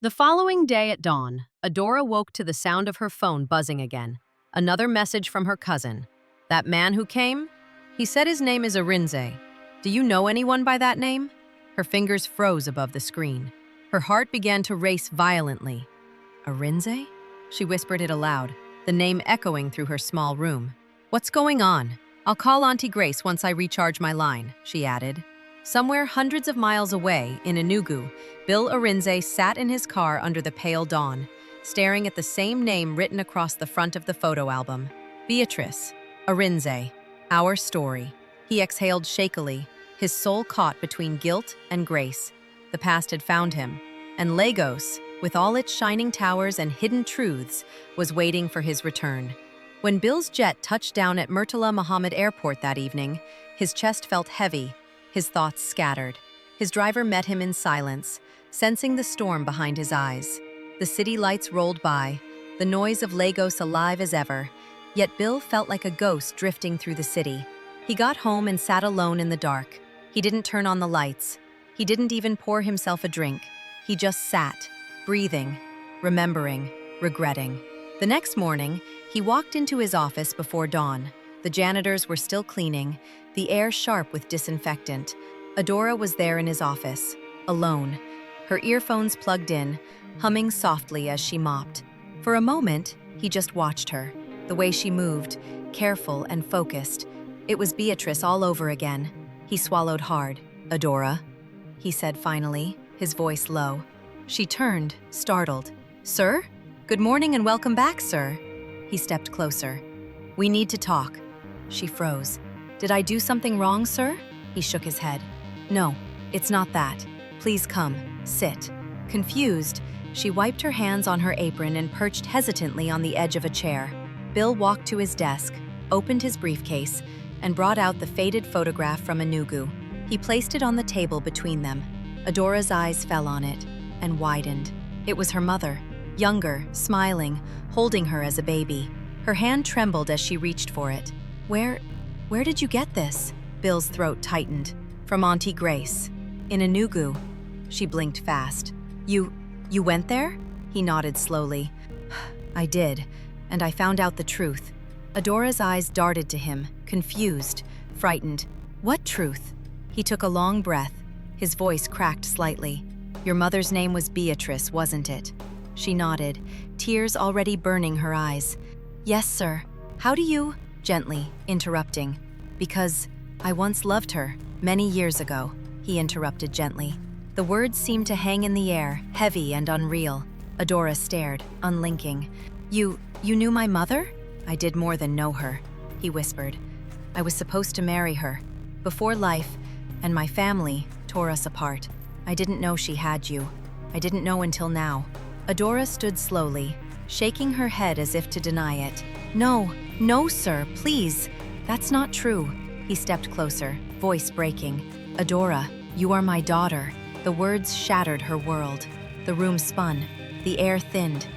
The following day at dawn, Adora woke to the sound of her phone buzzing again. Another message from her cousin. That man who came? He said his name is Arinze. Do you know anyone by that name? Her fingers froze above the screen. Her heart began to race violently. Arinze? She whispered it aloud, the name echoing through her small room. What's going on? I'll call Auntie Grace once I recharge my line, she added. Somewhere hundreds of miles away, in Enugu, Bill Arinze sat in his car under the pale dawn, staring at the same name written across the front of the photo album. Beatrice, Arinze, our story. He exhaled shakily, his soul caught between guilt and grace. The past had found him, and Lagos, with all its shining towers and hidden truths, was waiting for his return. When Bill's jet touched down at Murtala Muhammad Airport that evening, his chest felt heavy, his thoughts scattered. His driver met him in silence, sensing the storm behind his eyes. The city lights rolled by, the noise of Lagos alive as ever, yet Bill felt like a ghost drifting through the city. He got home and sat alone in the dark. He didn't turn on the lights. He didn't even pour himself a drink. He just sat, breathing, remembering, regretting. The next morning, he walked into his office before dawn. The janitors were still cleaning, the air sharp with disinfectant. Adora was there in his office, alone, her earphones plugged in, humming softly as she mopped. For a moment, he just watched her, the way she moved, careful and focused. It was Beatrice all over again. He swallowed hard. Adora, he said finally, his voice low. She turned, startled. Sir? Good morning and welcome back, sir. He stepped closer. We need to talk. She froze. Did I do something wrong, sir? He shook his head. No, it's not that. Please come, sit. Confused, she wiped her hands on her apron and perched hesitantly on the edge of a chair. Bill walked to his desk, opened his briefcase, and brought out the faded photograph from Enugu. He placed it on the table between them. Adora's eyes fell on it and widened. It was her mother, younger, smiling, holding her as a baby. Her hand trembled as she reached for it. Where did you get this? Bill's throat tightened. From Auntie Grace. In Enugu. She blinked fast. You went there? He nodded slowly. I did, and I found out the truth. Adora's eyes darted to him, confused, frightened. What truth? He took a long breath. His voice cracked slightly. Your mother's name was Beatrice, wasn't it? She nodded, tears already burning her eyes. Yes, sir. How do you? Gently, interrupting. Because I once loved her, many years ago, he interrupted gently. The words seemed to hang in the air, heavy and unreal. Adora stared, unlinking. You knew my mother? I did more than know her, he whispered. I was supposed to marry her. Before life, and my family, tore us apart. I didn't know she had you. I didn't know until now. Adora stood slowly, shaking her head as if to deny it. No, sir, please. That's not true. He stepped closer, voice breaking. Adora, you are my daughter. The words shattered her world. The room spun. The air thinned.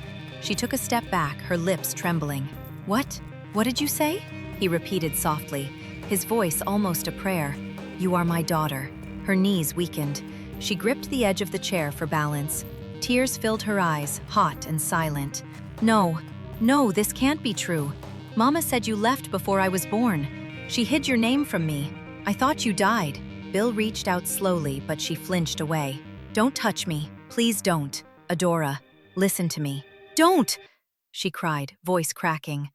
She took a step back, her lips trembling. What? What did you say? He repeated softly, his voice almost a prayer. You are my daughter. Her knees weakened. She gripped the edge of the chair for balance. Tears filled her eyes, hot and silent. No, this can't be true. Mama said you left before I was born. She hid your name from me. I thought you died. Bill reached out slowly, but she flinched away. Don't touch me. Please don't. Adora, listen to me. Don't! She cried, voice cracking.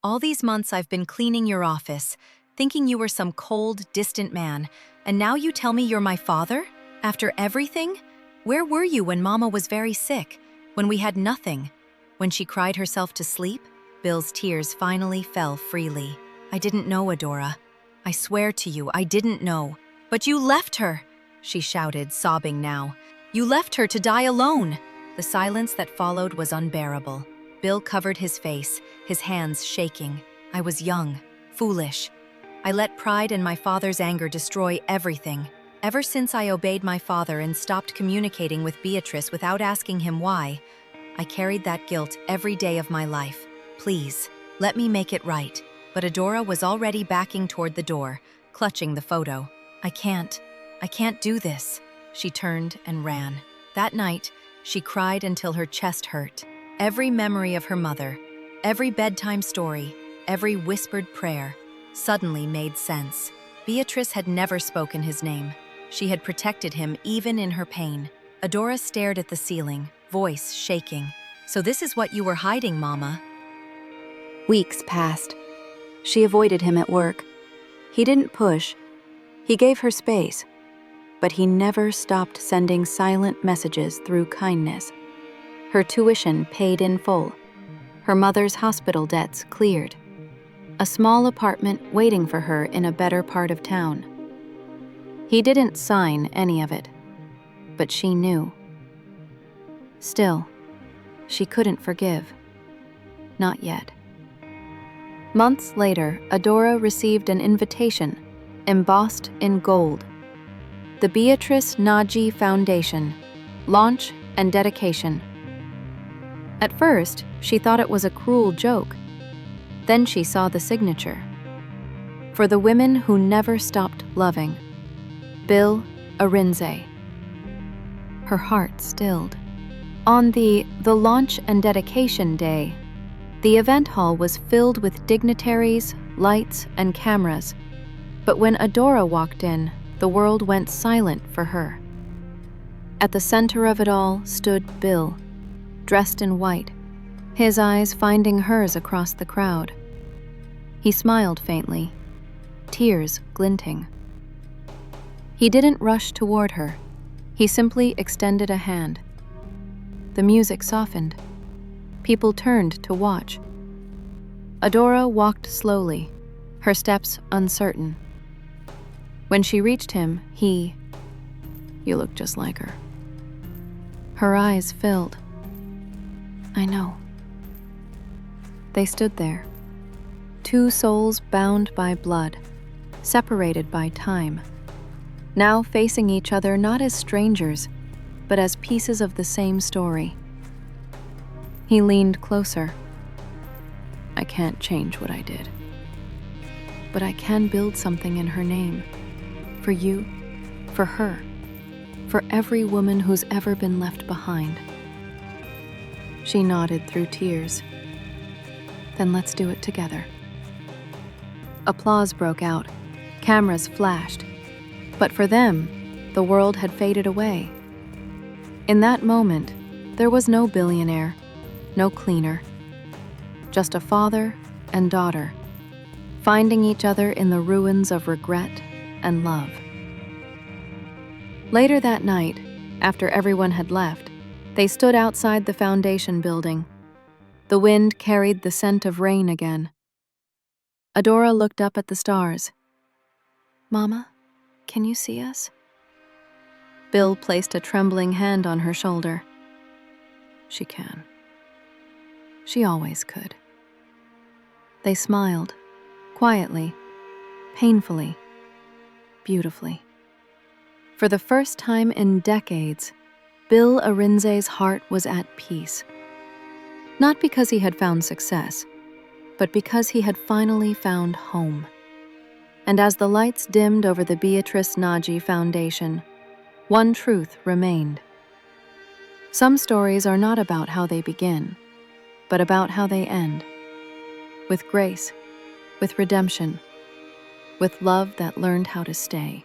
All these months I've been cleaning your office, thinking you were some cold, distant man, and now you tell me you're my father? After everything? Where were you when Mama was very sick? When we had nothing? When she cried herself to sleep? Bill's tears finally fell freely. I didn't know, Adora. I swear to you, I didn't know. But you left her, she shouted, sobbing now. You left her to die alone. The silence that followed was unbearable. Bill covered his face, his hands shaking. I was young, foolish. I let pride and my father's anger destroy everything. Ever since I obeyed my father and stopped communicating with Beatrice without asking him why, I carried that guilt every day of my life. Please, let me make it right. But Adora was already backing toward the door, clutching the photo. I can't do this. She turned and ran. That night, She cried until her chest hurt. Every memory of her mother, every bedtime story, every whispered prayer, suddenly made sense. Beatrice had never spoken his name. She had protected him even in her pain. Adora stared at the ceiling, voice shaking. "So this is what you were hiding, Mama?" Weeks passed. She avoided him at work. He didn't push. He gave her space. But he never stopped sending silent messages through kindness. Her tuition paid in full. Her mother's hospital debts cleared. A small apartment waiting for her in a better part of town. He didn't sign any of it, but she knew. Still, she couldn't forgive. Not yet. Months later, Adora received an invitation, embossed in gold. The Beatrice Naji Foundation, launch and dedication. At first, she thought it was a cruel joke. Then she saw the signature. For the women who never stopped loving. Bill Arinze. Her heart stilled. On the launch and dedication day, the event hall was filled with dignitaries, lights, and cameras. But when Adora walked in, the world went silent for her. At the center of it all stood Bill, dressed in white, his eyes finding hers across the crowd. He smiled faintly, tears glinting. He didn't rush toward her. He simply extended a hand. The music softened. People turned to watch. Adora walked slowly, her steps uncertain. When she reached him, "You look just like her." Her eyes filled. "I know." They stood there, two souls bound by blood, separated by time, now facing each other not as strangers, but as pieces of the same story. He leaned closer. "I can't change what I did, but I can build something in her name. For you, for her, for every woman who's ever been left behind." She nodded through tears. "Then let's do it together." Applause broke out. Cameras flashed. But for them, the world had faded away. In that moment, there was no billionaire, no cleaner, just a father and daughter, finding each other in the ruins of regret and love. Later that night, after everyone had left, they stood outside the foundation building. The wind carried the scent of rain again. Adora looked up at the stars. "Mama, can you see us?" Bill placed a trembling hand on her shoulder. "She can. She always could." They smiled, quietly, painfully, beautifully. For the first time in decades, Bill Arinze's heart was at peace. Not because he had found success, but because he had finally found home. And as the lights dimmed over the Beatrice Naji Foundation, one truth remained. Some stories are not about how they begin, but about how they end. With grace, with redemption, with love that learned how to stay.